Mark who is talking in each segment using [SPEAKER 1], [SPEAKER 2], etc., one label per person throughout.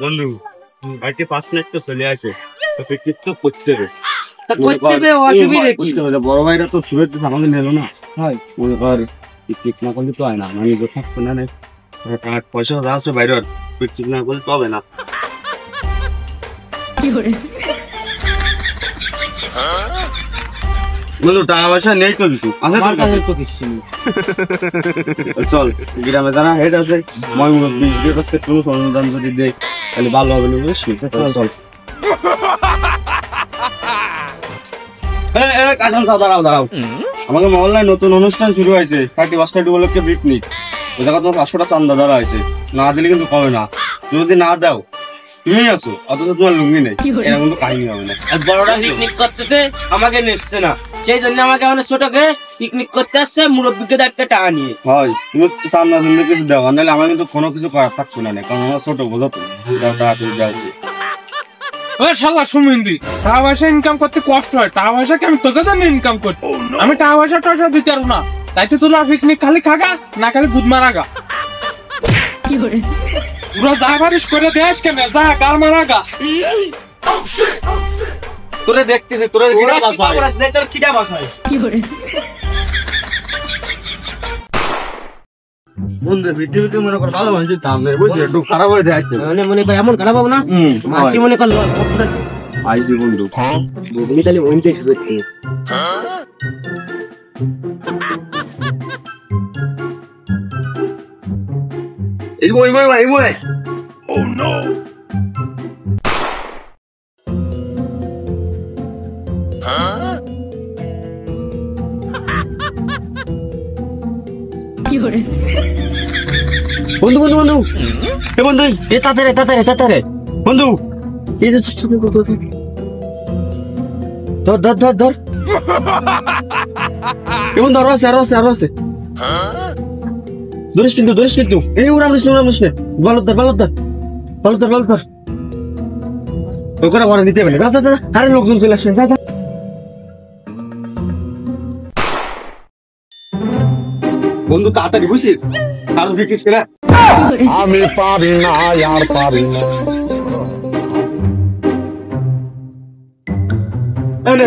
[SPEAKER 1] বন্ধু বাড়িতে 5 মিনিট তো চলে আসে, তো পিকনিক তো করতে হবে। বড় ভাইরা তো শুভেচ্ছা আমাদের নিল না, মনে কর পিকনিক না করলে তো হয় না, মানে থাকবে না, টাকা পয়সা যা আছে বাইরে পিকনিক না করলে তো হবে না। বন্ধু টাকা পয়সা নেই তো কিছু আছে, তো কিছু নেই। চল গ্রামে যারা হেড আছে ময়মুরব্বীর কাছে কোনো অনুদান যদি দেয় তাহলে ভালো হবে না, বুঝছিস? চল কাশাম সাহেব দাঁড়াও, আমাকে মহল্লায় নতুন অনুষ্ঠান শুরু হয়েছে, 31 উপলক্ষে পিকনিক। ওই জায়গা তোমার 500টা চান্দা ধরা হয়েছে, না দিলে কিন্তু কবে না। তুমি যদি না দাও, তুমি আছো অথচ তোমার লুঙ্গি নেই, এরকম কিন্তু কাহিনী হবে না।
[SPEAKER 2] বড়রা পিকনিক করতেছে, আমাকে নিচ্ছে না, সেই জন্য আমাকে মানে ছোটকে পিকনিক করতে আসছে, মুরব্বীকে একটা টাকা নিয়ে।
[SPEAKER 1] হয় তুমি চান্দা দিলে কিছু দেওয়া, নাহলে আমার কিন্তু কোনো কিছু করার থাকতো না, কারণ আমার ছোট বোঝো তো টাকা তুমি যাও।
[SPEAKER 3] শালা সুমিন্দি, টাকা পয়সা ইনকাম করতে কষ্ট হয়, টাকা পয়সা কি আমি তোকে জানি ইনকাম করতে? আমি টাকা পয়সা টয়সা দিতে পারবো না, তাইতে তোলা পিকনিক খালি খাগা না খালি গুদ মারাগা। পুরো যা বারিশ করে দেশ কেন যা গার মারাগা।
[SPEAKER 1] তোরে দেখতেছি তোরে
[SPEAKER 2] খিদা বাসায়
[SPEAKER 1] বন্ধু পৃথিবীতে মনে কর ভালো মানুষের দাম নেই, বুঝলি? একটু খারাপ হয়ে যায়
[SPEAKER 2] মনে কর এমন খারাপ হবো না, মাটি মনে কর
[SPEAKER 1] আইসি বন্ধু
[SPEAKER 2] তুমি তাহলে ওইটা করতে।
[SPEAKER 1] এই মই
[SPEAKER 3] Oh no!
[SPEAKER 1] বন্ধু বন্ধু বন্ধু এ বন্ধু এ তাতারে বন্ধু এই যে ধর ধর ধর ধর এ বন্ধু আরো আছে ধরিস কিন্তু এই উড়ামিস না বলত ধর ওখানে ঘরে নিতে পারলে আরে লোকজন চলে আসবেন দাদা। বন্ধু তাড়াতাড়ি বুঝিস কারো বিক্রি ছিল
[SPEAKER 4] আমি পারি না আর পারি না।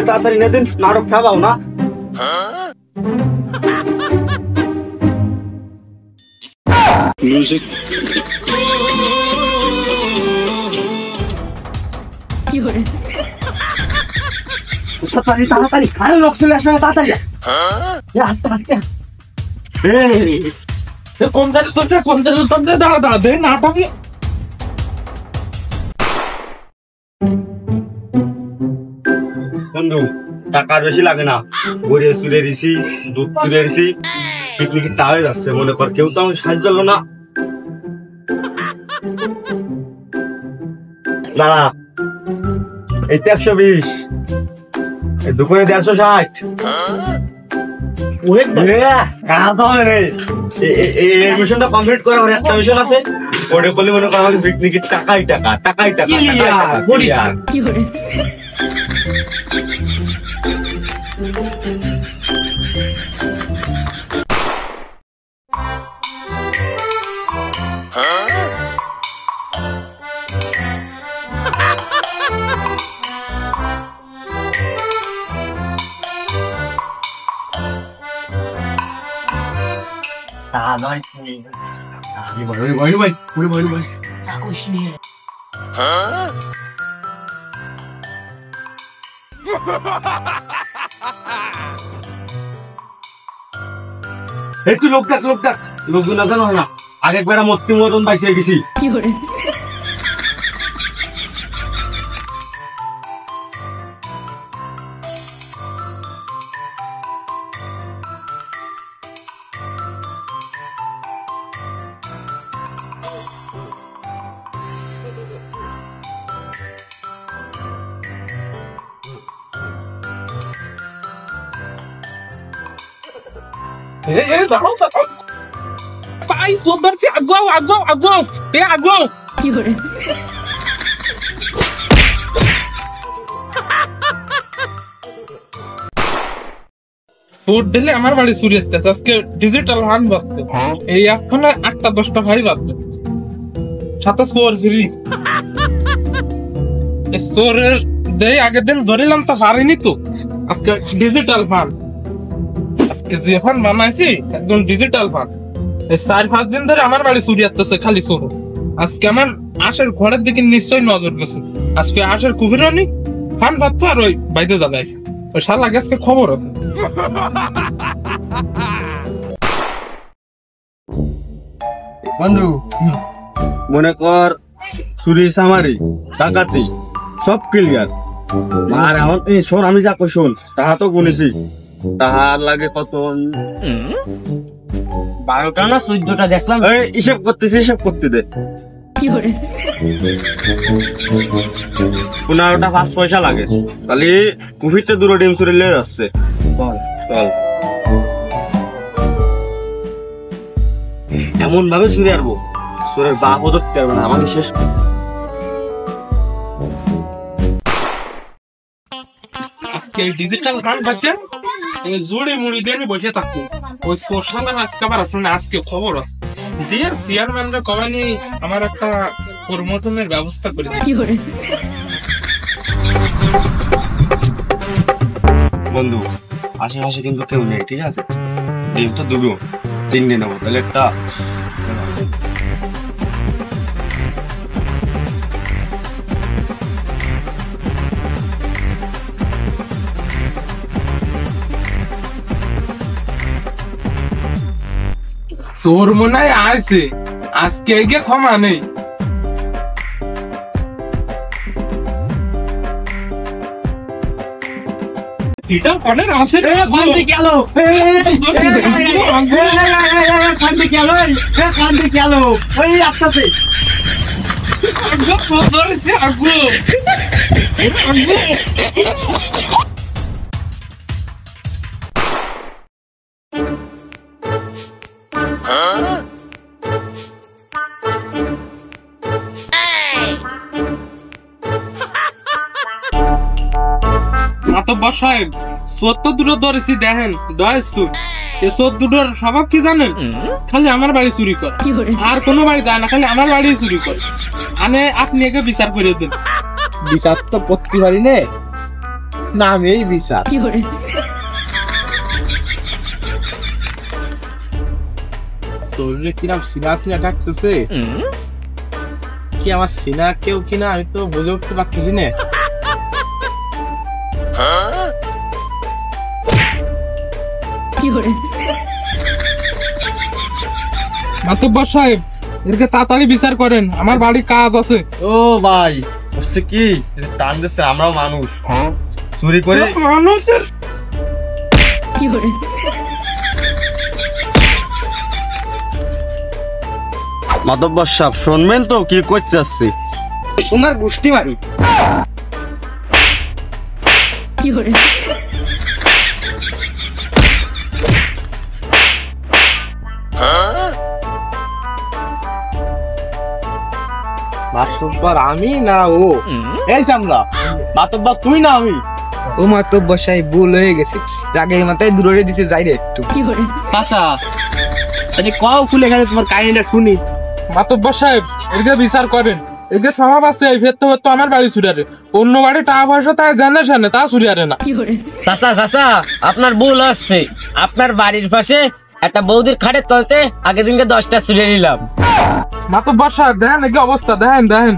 [SPEAKER 1] তাড়াতাড়ি না দিন নাটক খাওয়াও না। মিউজিক তাড়াতাড়ি আরে লোক চলে আসবে তাড়াতাড়ি আস্তে
[SPEAKER 3] কোন জায়গায় দাঁড়া দে নাটক।
[SPEAKER 1] বন্ধু টাকার বেশি লাগে না, গড়িয়ে চুলে দিছি, দুধ চুলে দিছি, পিকনিকের টাওয়ার যাচ্ছে মনে কর, কেউ তো আমাকে সাহায্য করলো না। দাঁড়া এই 120 দুপুরে 160 মিশনটা কমপ্লিট করে আমার একটা মিশন আছে, ওটা বলে মনে কর আমাকে পিকনিকের টাকাই টাকা এই তুই লোক দেখ লোকজন না জানো না, আগে একবার মূর্তি মতন পাইছে গেছি।
[SPEAKER 3] Vai, sobrarse agua. Te agua. Food দিলে আমার বাড়ি চুরি আসতেছে, আজকে ডিজিটাল হান বাজতে, এই এখন 8টা 10টা ভাই বাজবে, সাথে চোর ফ্রি। চোরের দেই আগের দিন ধরিলাম তো পারিনি তো। আজকে ডিজিটাল ফান্ড, আজকে যে ফান্ড বানাইছি একদম ডিজিটাল ফান্ড। এই 4-5 দিন ধরে আমার বাড়ি চুরি আসতেছে খালি চোর। আজকে আমার আশের ঘরের দিকে নিশ্চয়ই নজর গেছে। আজকে আশের কুবিরও নি ফান্ড ভাবতো আর ওই বাইরে জ্বালাই ওই শালা আজকে খবর আছে।
[SPEAKER 1] বন্ধু মনে কর চুরি চামারি ডাকাতি সব ক্লিয়ার। আর এখন এই শোন, আমি যা কই শোন, তাহা তো গুনেছি, তাহার লাগে কত
[SPEAKER 2] 12টা না 14টা দেখলাম।
[SPEAKER 1] এই হিসাব করতেছি, হিসাব করতে দে। 15টা 5 পয়সা লাগে, তাহলে কুফিতে 2 ডিম চুরি লে যাচ্ছে। চল চল, এমন ভাবে চুরি আসবো চোরের বাপও ধরতে পারবে না আমাকে শেষ।
[SPEAKER 3] আজকে ডিজিটাল ফান্ড বাচ্চান জোরে মুড়ি দিয়ে আমি বসে থাকবো। ওই সোশ্যাল আজকে আবার আসলে আজকে খবর আছে দিয়ে চেয়ারম্যানরা কমানি আমার একটা প্রমোশনের ব্যবস্থা করে দিই।
[SPEAKER 1] বন্ধু আশেপাশে কিন্তু কেউ নেই, ঠিক আছে? ডিম তো 2 3 নেবো, তাহলে একটা
[SPEAKER 3] তোর মনে হয় আছে আজকে গিয়ে ক্ষমা নেই। এটা কনের আছে রে
[SPEAKER 2] কান্দে গেল, কান্দে গেল, কান্দে গেল, ওই আসতেছে।
[SPEAKER 3] আগো ধরেছে আগো আগো। মাতব্বর সাহেব, 14 দুটো ধরেছি দেখেন, এই 14 স্বভাব কি জানেন? খালি আমার বাড়ি চুরি করে, আর কোনো বাড়ি যায় না, খালি আমার বাড়ি চুরি করে। আনে আপনি একে বিচার করে দেন।
[SPEAKER 5] বিচার তো করতে পারি নে, নামেই বিচার। শরীরে কিরাম সিনা সিনা ডাকতেছে, কি আমার সিনা কেউ কিনা আমি তো বুঝে উঠতে পারতেছি না।
[SPEAKER 3] মাতব্বর সাহেব, এরকে তাড়াতাড়ি বিচার করেন, আমার বাড়ি কাজ আছে।
[SPEAKER 1] ও ভাই হচ্ছে কি টান দিচ্ছে, আমরাও মানুষ চুরি করে
[SPEAKER 3] মানুষের
[SPEAKER 1] মাতব্বর সাহেব শুনবেন তো কি করতে আসছি?
[SPEAKER 2] সোনার গোষ্ঠী মারি।
[SPEAKER 5] মাতব্বর আমি না ও? এই চামড়া, মাতব্বর তুই না আমি?
[SPEAKER 6] ও মাতব্বর সাহেব ভুল হয়ে গেছে, রাগের মাথায় দূরে দিতে যাই রে একটু।
[SPEAKER 5] চাচা আরে কও খুলে গেলে তোমার কাহিনীটা শুনি।
[SPEAKER 3] মাতব্বর সাহেব এরকে বিচার করেন, এরকে স্বভাব আছে এই ফেরতে ফেরতে আমার বাড়ি চুরিয়ারে, অন্য বাড়ি টাকা পয়সা তাই জানে জানে তা চুরিয়ারে না।
[SPEAKER 2] চাচা চাচা, আপনার ভুল আসছে। আপনার বাড়ির পাশে একটা বৌদির খাটের তলতে আগের দিনকে 10টা চুরি নিলাম।
[SPEAKER 3] মাতব্বর সাহেব দেখেন কি অবস্থা, দেখেন দেখেন।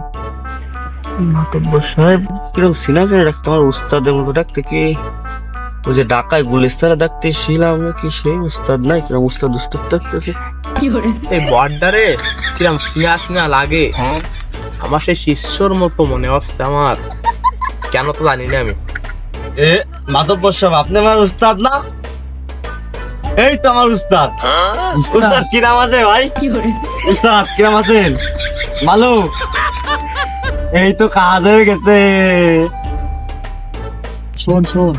[SPEAKER 1] মাতব্বর সাহেব কিরকম সিনা সিনা ডাকতে, আমার উস্তাদের মতো ডাকতে, কি ওই যে ঢাকায় গুলিস্তানে ডাকতে ছিলাম কি সেই উস্তাদ নাই? কিরকম উস্তাদ উস্তাদ ডাকতেছে।
[SPEAKER 5] এই বড্ডারে কিরাম সিনা সিনা লাগে, আমার সেই শিষ্যর মতো মনে হচ্ছে আমার, কেন তো জানি না আমি।
[SPEAKER 1] এ মাতব্বর সাহেব আপনি আমার উস্তাদ না? এই তো আমার উস্তাদ। উস্তাদ কিরাম আছে ভাই? উস্তাদ কিরাম আছেন? ভালো, এই তো কাজ হয়ে গেছে।
[SPEAKER 5] শোন শোন,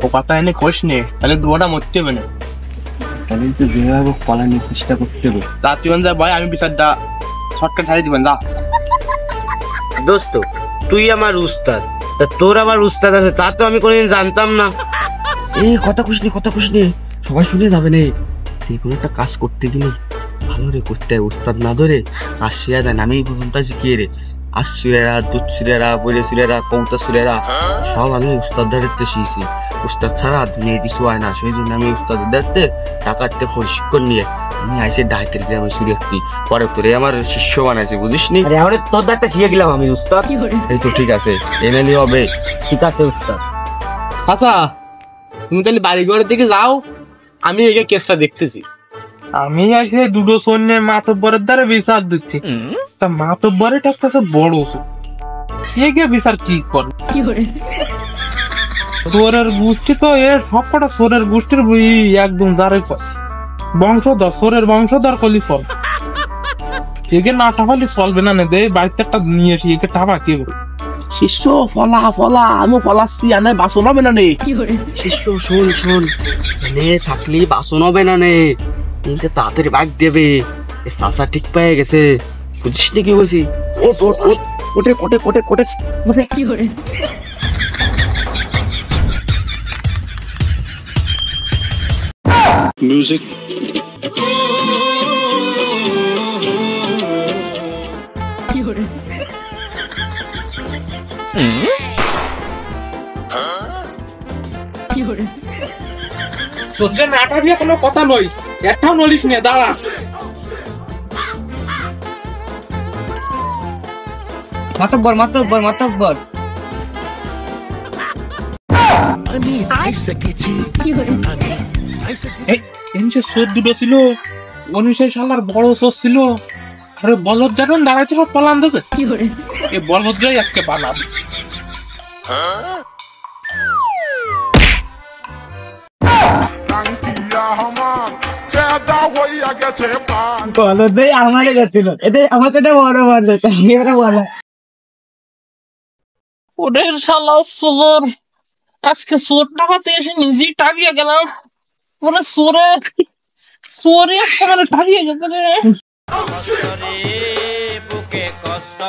[SPEAKER 5] ও কথা এনে কোষ নে, তাহলে দুটা মরতে হবে না।
[SPEAKER 1] তাহলে তো যেভাবে পালানোর চেষ্টা করতে হবে।
[SPEAKER 5] জাতিবান যা ভাই, আমি বিচারটা শর্টকাট ছাড়িয়ে দিবেন যা।
[SPEAKER 2] দোস্ত তুই আমার উস্তাদ, তা তোর আবার উস্তাদ আছে তা তো আমি কোনোদিন জানতাম না।
[SPEAKER 1] এই কথা কুসনি, কথা কুসনি, সবাই শুনে যাবে না। তুই কোনো একটা কাজ করতে গেলে ভালো রে করতে হয়, উস্তাদ না ধরে কাজ শিয়া দেন। আমি পর্যন্ত শিখিয়ে রে, আশ সুরেরা, দুধ সুরেরা, বইরে সুরেরা, কৌতা সুরেরা সব আমি উস্তাদের দায়িত্বে শিখেছি। উস্তাদ ছাড়া দুনিয়ায় কিছু হয় না, সেই জন্য আমি উস্তাদের দায়িত্বে টাকাতে প্রশিক্ষণ নিয়ে আমি আইসে ডাইতের গ্রামে সুরেছি। পরে তোরে আমার শিষ্য বানাইছে, বুঝিস নি?
[SPEAKER 2] আরে আমরা তোর দাঁতটা শিখে গেলাম আমি উস্তাদ।
[SPEAKER 1] এই তো ঠিক আছে, এমএলএ হবে।
[SPEAKER 2] ঠিক আছে উস্তাদ।
[SPEAKER 5] আচ্ছা তুমি তাহলে বাড়ি ঘরের দিকে যাও, আমি এই কেসটা দেখতেছি।
[SPEAKER 3] আমি আসে দুটো সৈন্য মাতব্বরের দ্বারা বিচার দিচ্ছি, তা মাতব্বরে থাকতেছে বড় ওষুধ, একে বিচার কি করে? সোরের গোষ্ঠী তো এর সবকটা সোরের গোষ্ঠীর একদম যারে বংশধর, সোরের বংশধর কলি চল, একে না টাকালি চলবে না। দে বাড়িতে একটা নিয়ে এসি, একে টাকা কে বলে?
[SPEAKER 5] শিষ্য ফলা ফলা, আমি ফলাচ্ছি, আনে বাসন হবে না নে।
[SPEAKER 1] শিষ্য শোন শোন, এনে থাকলি বাসন হবে না নে, কিন্তু তাড়াতাড়ি বাইক দেবে। এ চাচা ঠিক পেয়ে গেছে, বুঝিস নি কি বলছি? ওটে কোটে কোটে কোটে কোটে।
[SPEAKER 4] Music.
[SPEAKER 3] তোদের নাটা দিয়ে কোনো কথা নই, একটাও নলিস নিয়ে দাঁড়া।
[SPEAKER 6] মাতব্বর মাতব্বর মাতব্বর
[SPEAKER 3] যে সোর দুটো ছিল, উনিশের সালার বড় সোর ছিল। আরে বলদ যখন দাঁড়াইছে সব পালান দিয়েছে, এই বলদরাই আজকে বানাবে।
[SPEAKER 6] বলো দেই আমারে যাচ্ছিল, এতে আমার তো বড় বড় এবারে বলো।
[SPEAKER 3] ওদের শালা সোর, আজকে সোর টাকাতে এসে নিজেই টাকিয়ে গেলাম। ওরা সোরে সোরে একটা মানে টাকিয়ে গেছে রে।
[SPEAKER 2] বুকে কষ্ট